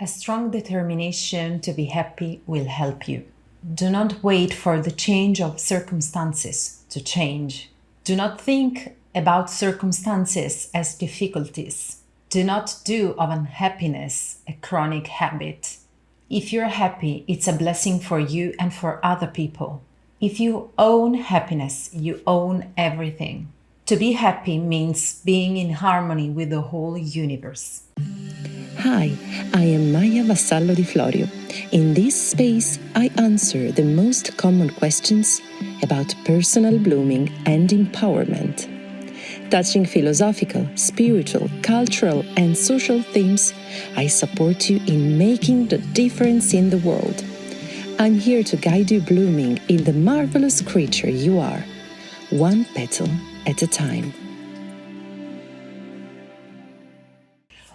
A strong determination to be happy will help you. Do not wait for the change of circumstances to change. Do not think about circumstances as difficulties. Do not do of unhappiness a chronic habit. If you're happy, it's a blessing for you and for other people. If you own happiness, you own everything. To be happy means being in harmony with the whole universe. Hi, I am Maya Vassallo di Florio. In this space, I answer the most common questions about personal blooming and empowerment. Touching philosophical, spiritual, cultural, and social themes, I support you in making the difference in the world. I'm here to guide you blooming in the marvelous creature you are, one petal at a time.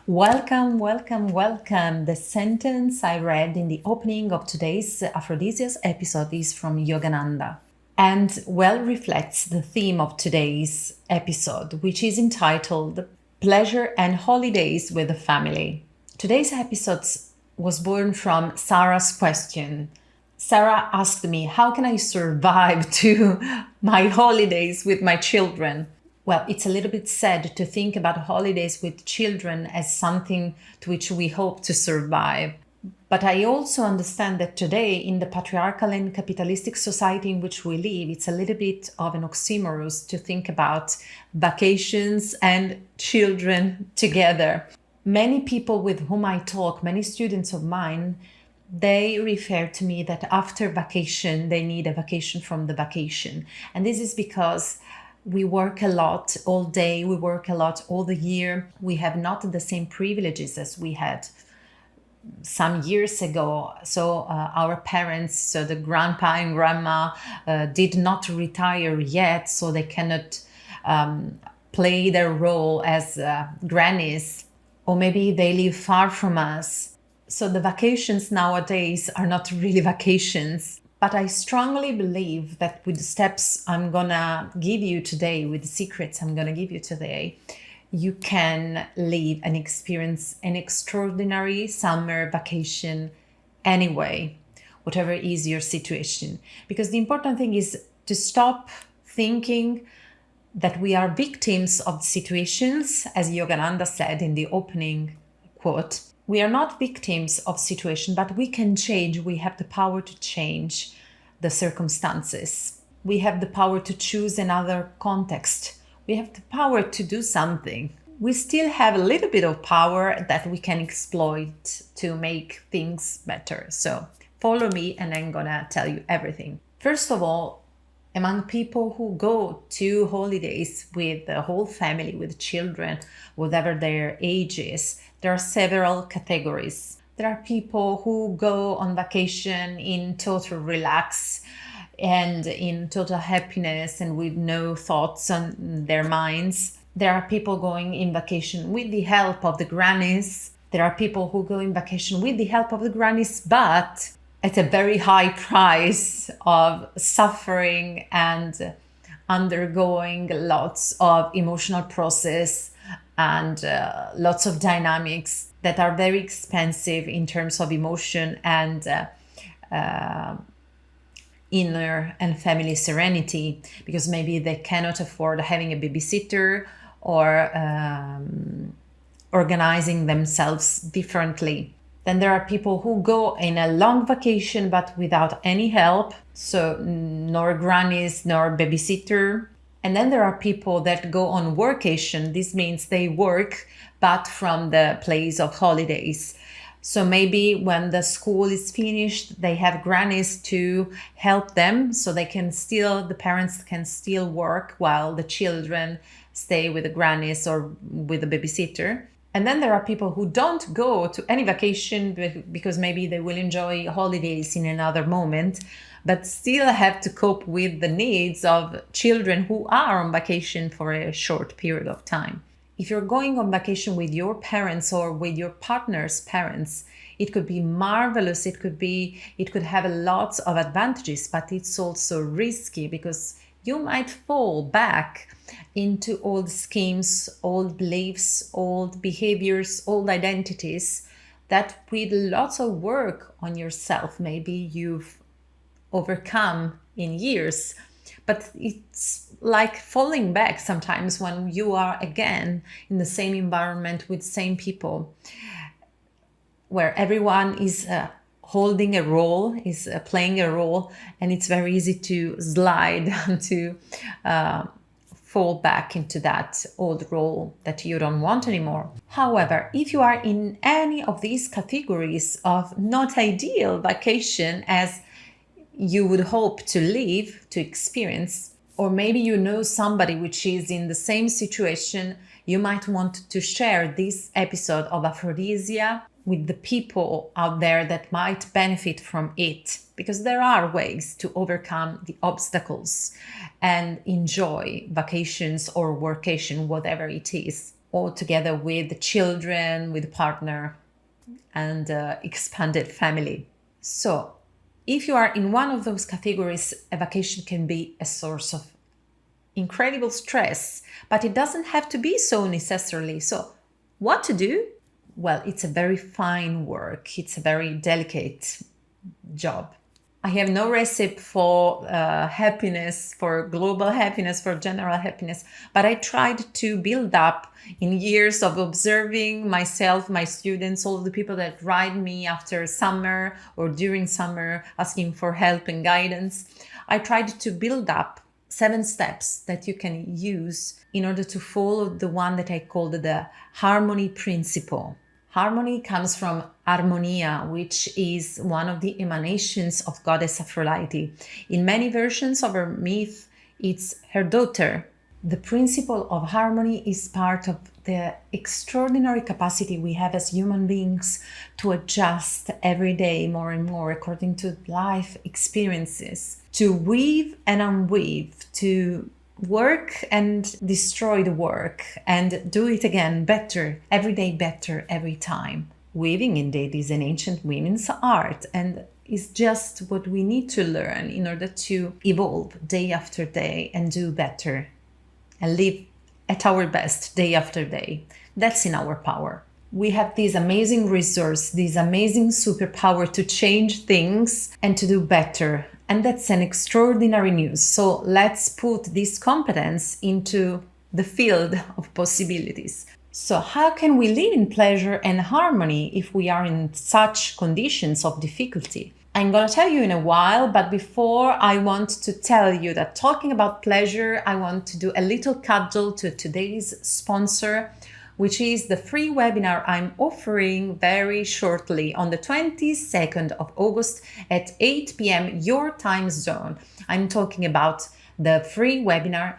Welcome, welcome, welcome. The sentence I read in the opening of today's Aphrodisia's episode is from Yogananda and well reflects the theme of today's episode, which is entitled Pleasure and Holidays with the Family. Today's episode was born from Sarah's question. Sarah asked me, how can I survive to my holidays with my children? Well, it's a little bit sad to think about holidays with children as something to which we hope to survive. But I also understand that today, in the patriarchal and capitalistic society in which we live, it's a little bit of an oxymoron to think about vacations and children together. Many people with whom I talk, many students of mine, they refer to me that after vacation, they need a vacation from the vacation. And this is because we work a lot all day, we work a lot all the year. We have not the same privileges as we had some years ago. So our parents, so the grandpa and grandma did not retire yet, so they cannot play their role as grannies. Or maybe they live far from us. So the vacations nowadays are not really vacations. But I strongly believe that with the steps I'm gonna give you today, with the secrets I'm gonna give you today, you can live and experience an extraordinary summer vacation anyway, whatever is your situation. Because the important thing is to stop thinking that we are victims of situations, as Yogananda said in the opening quote. We are not victims of situation, but we can change. We have the power to change the circumstances. We have the power to choose another context. We have the power to do something. We still have a little bit of power that we can exploit to make things better. So follow me and I'm gonna tell you everything. First of all, among people who go to holidays with the whole family, with children, whatever their age is, there are several categories. There are people who go on vacation in total relax and in total happiness and with no thoughts on their minds. There are people going in vacation with the help of the grannies. There are people who go in vacation with the help of the grannies, but at a very high price of suffering and undergoing lots of emotional process and lots of dynamics that are very expensive in terms of emotion and inner and family serenity, because maybe they cannot afford having a babysitter or organizing themselves differently. Then there are people who go in a long vacation but without any help, so nor grannies nor babysitter. And then there are people that go on workation. This means they work but from the place of holidays. So maybe when the school is finished, they have grannies to help them, so the parents can still work while the children stay with the grannies or with the babysitter. And then there are people who don't go to any vacation because maybe they will enjoy holidays in another moment, but still have to cope with the needs of children who are on vacation for a short period of time. If you're going on vacation with your parents or with your partner's parents, it could be marvelous. It could have lots of advantages, but it's also risky because you might fall back into old schemes, old beliefs, old behaviors, old identities that with lots of work on yourself, maybe you've overcome in years, but it's like falling back sometimes when you are again in the same environment with same people, where everyone is holding a role, is playing a role, and it's very easy to slide and to fall back into that old role that you don't want anymore. However, if you are in any of these categories of not ideal vacation as you would hope to live, to experience, or maybe you know somebody which is in the same situation, you might want to share this episode of Aphrodisia with the people out there that might benefit from it, because there are ways to overcome the obstacles and enjoy vacations or workation, whatever it is, all together with the children, with the partner, and expanded family. So if you are in one of those categories, a vacation can be a source of incredible stress, but it doesn't have to be so necessarily. So what to do? Well, it's a very fine work. It's a very delicate job. I have no recipe for happiness, for global happiness, for general happiness, but I tried to build up in years of observing myself, my students, all the people that write me after summer or during summer asking for help and guidance. I tried to build up 7 steps that you can use in order to follow the one that I called the harmony principle. Harmony comes from Harmonia, which is one of the emanations of goddess Aphrodite. In many versions of her myth, it's her daughter. The principle of harmony is part of the extraordinary capacity we have as human beings to adjust every day more and more according to life experiences, to weave and unweave, to work and destroy the work and do it again better, every day better, every time. Weaving indeed is an ancient women's art and is just what we need to learn in order to evolve day after day and do better and live at our best day after day. That's in our power. We have this amazing resource, this amazing superpower to change things and to do better. And that's an extraordinary news. So let's put this competence into the field of possibilities. So how can we live in pleasure and harmony if we are in such conditions of difficulty? I'm going to tell you in a while, but before I want to tell you that talking about pleasure, I want to do a little cuddle to today's sponsor, which is the free webinar I'm offering very shortly on the 22nd of August at 8 p.m. your time zone. I'm talking about the free webinar,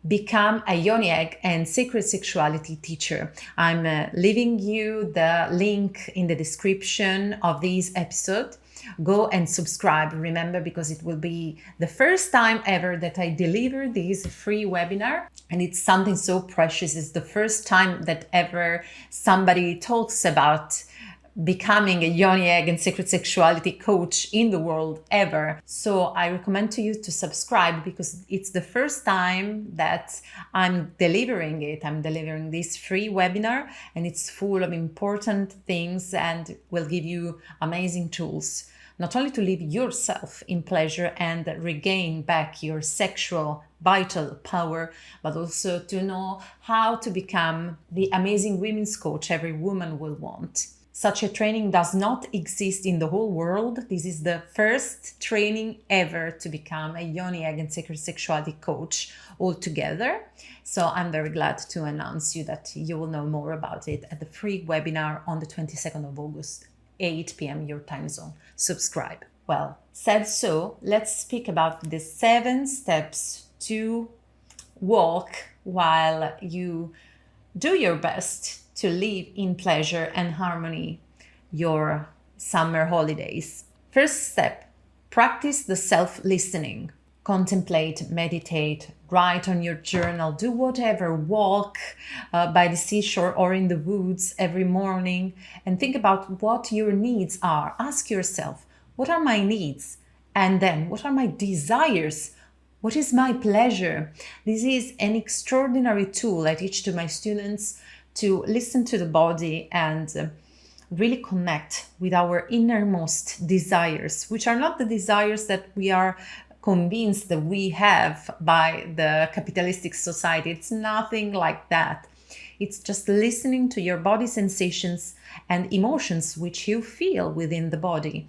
Become a Yoni Egg and Sacred Sexuality Teacher. I'm leaving you the link in the description of this episode. Go and subscribe, remember, because it will be the first time ever that I deliver this free webinar. And it's something so precious. It's the first time that ever somebody talks about becoming a Yoni Egg and Sacred Sexuality coach in the world ever. So I recommend to you to subscribe because it's the first time that I'm delivering it. I'm delivering this free webinar and it's full of important things and will give you amazing tools. Not only to live yourself in pleasure and regain back your sexual vital power, but also to know how to become the amazing women's coach every woman will want. Such a training does not exist in the whole world. This is the first training ever to become a Yoni Egg and Sacred Sexuality coach altogether. So I'm very glad to announce you that you will know more about it at the free webinar on the 22nd of August. 8 p.m. your time zone. Subscribe. Well, said so, let's speak about the 7 steps to walk while you do your best to live in pleasure and harmony your summer holidays. First step, practice the self-listening. Contemplate, meditate, write on your journal, do whatever, walk by the seashore or in the woods every morning and think about what your needs are. Ask yourself, what are my needs? And then, what are my desires? What is my pleasure? This is an extraordinary tool I teach to my students to listen to the body and really connect with our innermost desires, which are not the desires that we are convinced that we have by the capitalistic society. It's nothing like that. It's just listening to your body sensations and emotions which you feel within the body,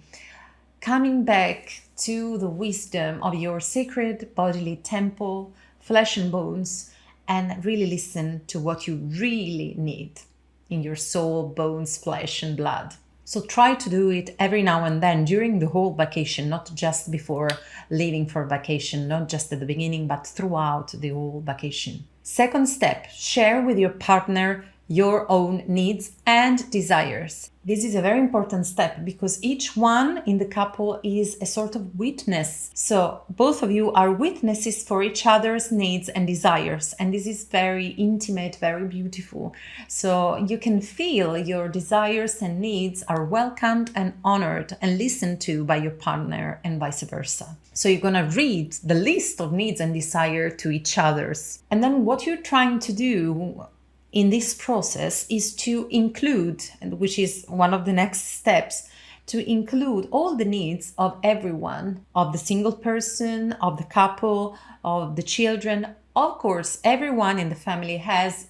coming back to the wisdom of your sacred bodily temple, flesh and bones, and really listen to what you really need in your soul, bones, flesh, and blood. So try to do it every now and then during the whole vacation, not just before leaving for vacation, not just at the beginning, but throughout the whole vacation. Second step, share with your partner your own needs and desires. This is a very important step because each one in the couple is a sort of witness. So both of you are witnesses for each other's needs and desires. And this is very intimate, very beautiful. So you can feel your desires and needs are welcomed and honored and listened to by your partner and vice versa. So you're going to read the list of needs and desire to each other's. And then what you're trying to do in this process is to include, which is one of the next steps, to include all the needs of everyone, of the single person, of the couple, of the children. Of course, everyone in the family has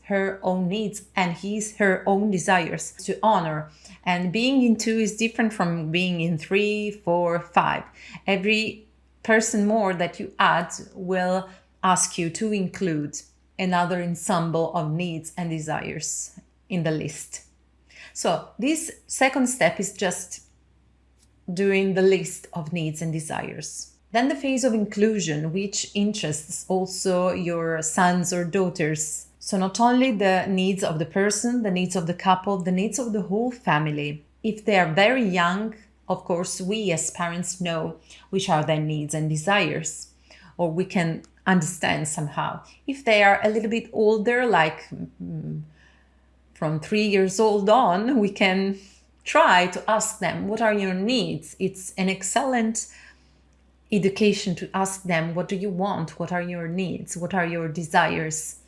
her own needs and her own desires to honor. And being in 2 is different from being in 3, 4, 5. Every person more that you add will ask you to include another ensemble of needs and desires in the list. So this second step is just doing the list of needs and desires. Then the phase of inclusion, which interests also your sons or daughters. So not only the needs of the person, the needs of the couple, the needs of the whole family. If they are very young, of course, we as parents know which are their needs and desires, or we can understand somehow. If they are a little bit older, like from 3 years old on, we can try to ask them, what are your needs? It's an excellent education to ask them, what do you want? What are your needs? What are your desires?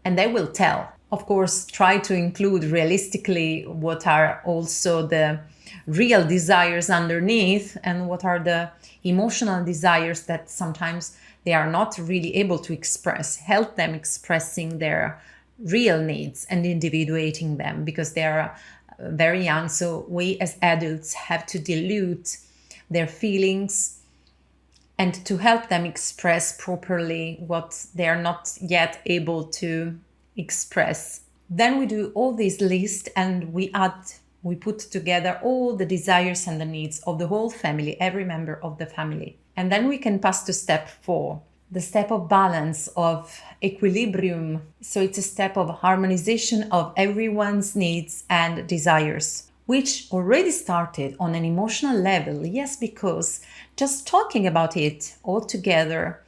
And they will tell. Of course, try to include realistically what are also the real desires underneath and what are the emotional desires that sometimes they are not really able to express. Help them expressing their real needs and individuating them because they are very young. So we as adults have to dilute their feelings and to help them express properly what they are not yet able to express. Then we do all these lists and we put together all the desires and the needs of the whole family, every member of the family. And then we can pass to step 4, the step of balance, of equilibrium. So it's a step of harmonization of everyone's needs and desires, which already started on an emotional level. Yes, because just talking about it all together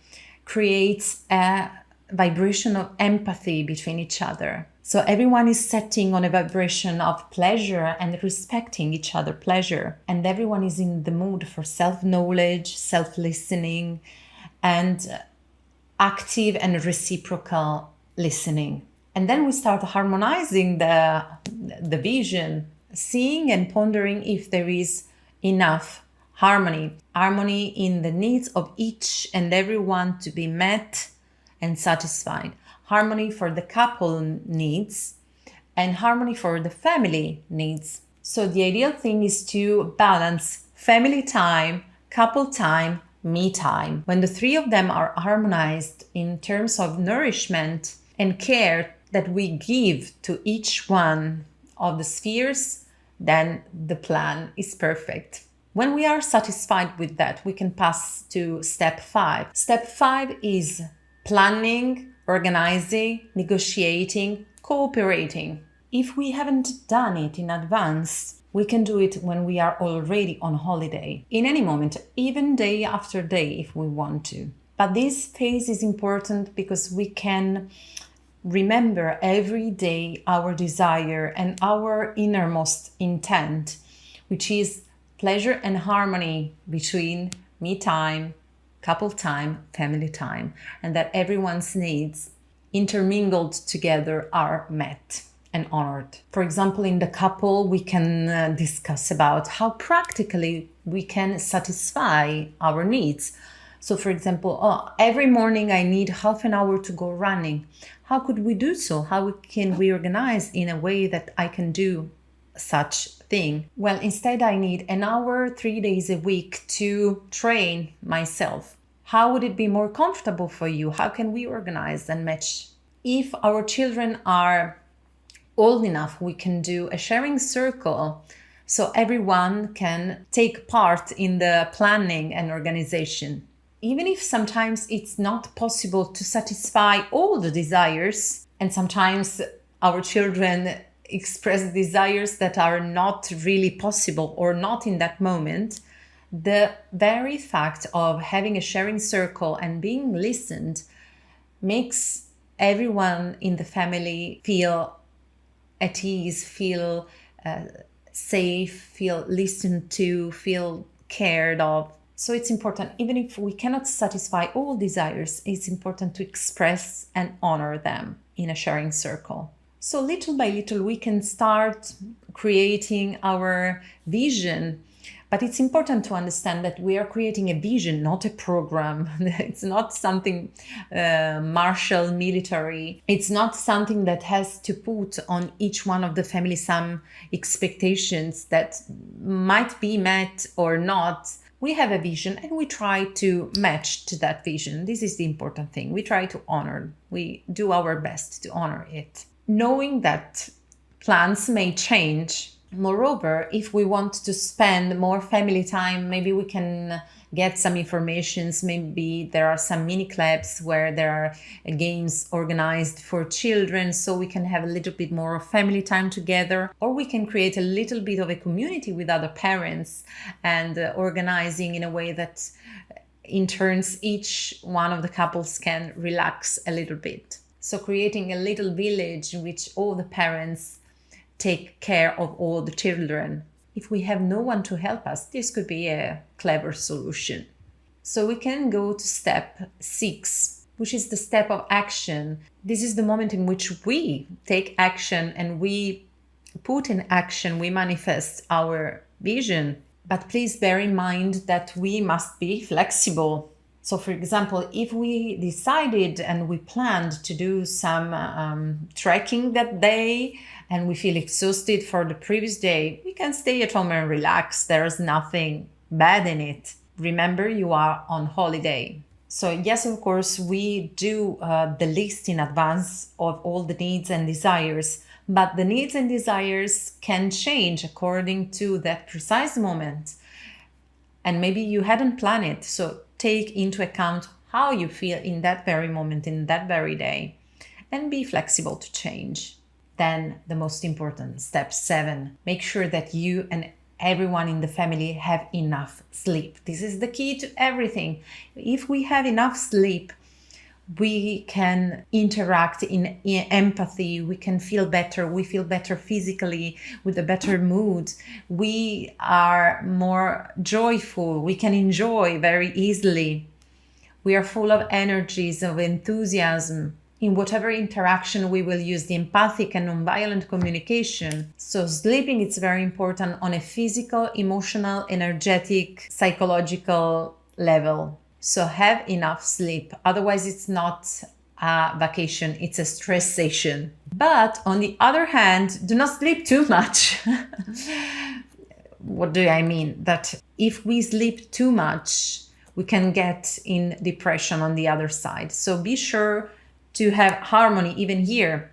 creates a vibration of empathy between each other. So everyone is setting on a vibration of pleasure and respecting each other's pleasure. And everyone is in the mood for self-knowledge, self-listening, and active and reciprocal listening. And then we start harmonizing the vision, seeing and pondering if there is enough harmony in the needs of each and everyone to be met and satisfied. Harmony for the couple needs and harmony for the family needs. So the ideal thing is to balance family time, couple time, me time. When the 3 of them are harmonized in terms of nourishment and care that we give to each one of the spheres, then the plan is perfect. When we are satisfied with that, we can pass to step 5. Step 5 is planning, organizing, negotiating, cooperating. If we haven't done it in advance, we can do it when we are already on holiday, in any moment, even day after day if we want to. But this phase is important because we can remember every day our desire and our innermost intent, which is pleasure and harmony between me time, couple time, family time, and that everyone's needs intermingled together are met. and honored. For example, in the couple, we can discuss about how practically we can satisfy our needs. So, for example, every morning I need half an hour to go running. How could we do so? How can we organize in a way that I can do such thing? Well, instead I need an hour, 3 days a week to train myself. How would it be more comfortable for you? How can we organize and match? If our children are old enough, we can do a sharing circle so everyone can take part in the planning and organization. Even if sometimes it's not possible to satisfy all the desires, and sometimes our children express desires that are not really possible or not in that moment, the very fact of having a sharing circle and being listened makes everyone in the family feel at ease, feel safe, feel listened to, feel cared of. So it's important, even if we cannot satisfy all desires, it's important to express and honor them in a sharing circle. So little by little, we can start creating our vision. But it's important to understand that we are creating a vision, not a program. It's not something martial, military. It's not something that has to put on each one of the family some expectations that might be met or not. We have a vision and we try to match to that vision. This is the important thing. We try to honor. We do our best to honor it. Knowing that plans may change. Moreover, if we want to spend more family time, maybe we can get some informations. Maybe there are some mini clubs where there are games organized for children, so we can have a little bit more of family time together. Or we can create a little bit of a community with other parents and organizing in a way that in turns each one of the couples can relax a little bit. So creating a little village in which all the parents take care of all the children. If we have no one to help us, this could be a clever solution. So we can go to step 6, which is the step of action. This is the moment in which we take action and we put in action, we manifest our vision. But please bear in mind that we must be flexible. So for example, if we decided and we planned to do some trekking that day and we feel exhausted for the previous day, we can stay at home and relax. There's nothing bad in it. Remember, you are on holiday. So yes, of course, we do the list in advance of all the needs and desires, but the needs and desires can change according to that precise moment. And maybe you hadn't planned it, so take into account how you feel in that very moment, in that very day, and be flexible to change. Then the most important, step 7, make sure that you and everyone in the family have enough sleep. This is the key to everything. If we have enough sleep, we can interact in empathy, we can feel better, we feel better physically, with a better mood, we are more joyful, we can enjoy very easily, we are full of energies, of enthusiasm. In whatever interaction, we will use the empathic and nonviolent communication. So sleeping is very important on a physical, emotional, energetic, psychological level. So have enough sleep. Otherwise, it's not a vacation, it's a stressation. But on the other hand, do not sleep too much. What do I mean? That if we sleep too much, we can get in depression on the other side. So be sure to have harmony even here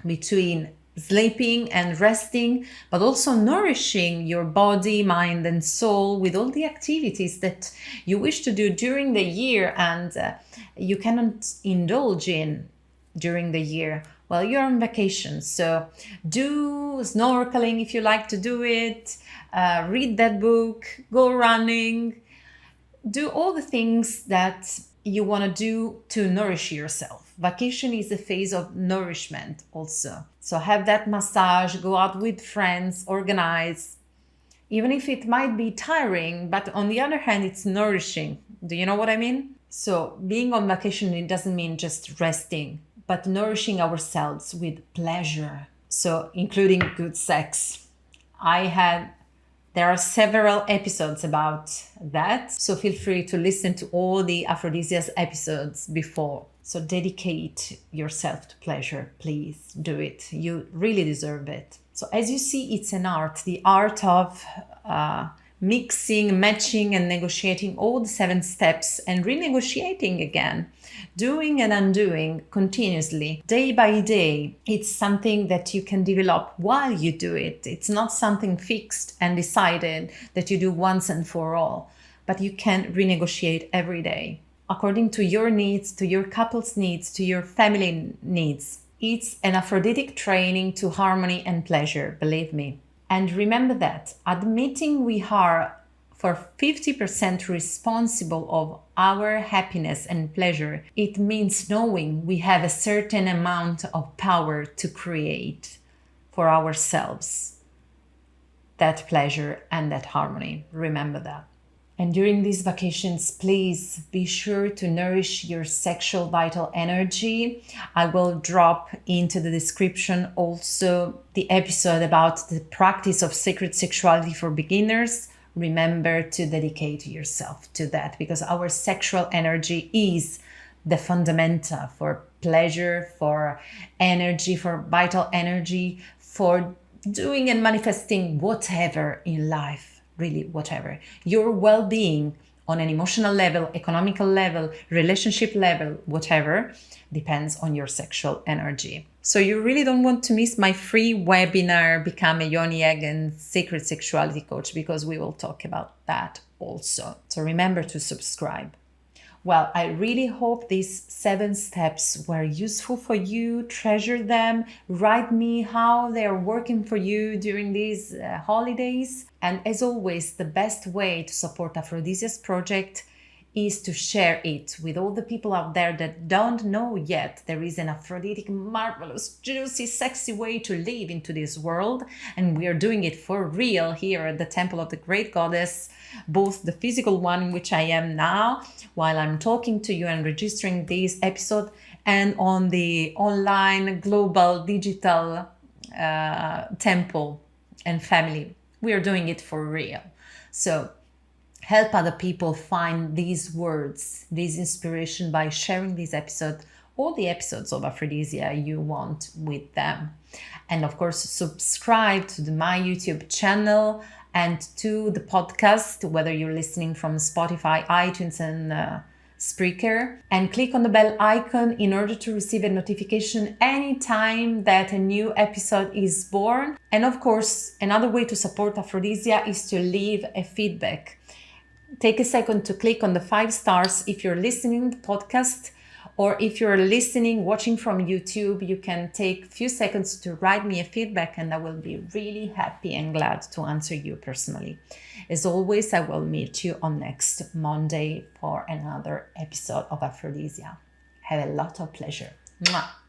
between sleeping and resting, but also nourishing your body, mind, and soul with all the activities that you wish to do during the year and you cannot indulge in during the year while you're on vacation. So do snorkeling if you like to do it, read that book, go running, do all the things that you want to do to nourish yourself. Vacation is a phase of nourishment also. So have that massage, go out with friends, organize, even if it might be tiring, but on the other hand, it's nourishing. Do you know what I mean? So being on vacation, it doesn't mean just resting, but nourishing ourselves with pleasure, So including good sex. There are several episodes about that, so feel free to listen to all the Aphrodisia's episodes before. So dedicate yourself to pleasure, please do it. You really deserve it. So as you see, it's an art, the art of mixing, matching, and negotiating all the 7 steps and renegotiating again, doing and undoing continuously, day by day. It's something that you can develop while you do it. It's not something fixed and decided that you do once and for all, but you can renegotiate every day according to your needs, to your couple's needs, to your family needs. It's an Aphroditic training to harmony and pleasure, believe me. And remember that admitting we are for 50% responsible of our happiness and pleasure, it means knowing we have a certain amount of power to create for ourselves that pleasure and that harmony. Remember that. And during these vacations, please be sure to nourish your sexual vital energy. I will drop into the description also the episode about the practice of sacred sexuality for beginners. Remember to dedicate yourself to that, because our sexual energy is the fundamental for pleasure, for energy, for vital energy, for doing and manifesting whatever in life. Really, whatever. Your well-being on an emotional level, economical level, relationship level, whatever, depends on your sexual energy. So you really don't want to miss my free webinar, Become a Yoni Egg and Sacred Sexuality Coach, because we will talk about that also. So remember to subscribe. Well, I really hope these 7 steps were useful for you. Treasure them. Write me how they are working for you during these holidays. And as always, the best way to support Aphrodisea's project is to share it with all the people out there that don't know yet there is an Aphroditic, marvelous, juicy, sexy way to live into this world. And we are doing it for real here at the Temple of the Great Goddess, both the physical one in which I am now while I'm talking to you and registering this episode, and on the online, global, digital temple and family. We are doing it for real. So help other people find these words, this inspiration by sharing this episode, all the episodes of Aphrodisia you want with them. And of course, subscribe to my YouTube channel and to the podcast, whether you're listening from Spotify, iTunes, and Spreaker, and click on the bell icon in order to receive a notification anytime that a new episode is born. And of course, another way to support Aphrodisia is to leave a feedback. Take a second to click on the 5 stars if you're listening to the podcast, or if you're listening, watching from YouTube, you can take a few seconds to write me a feedback, and I will be really happy and glad to answer you personally. As always, I will meet you on next Monday for another episode of Aphrodisia. Have a lot of pleasure. Mwah.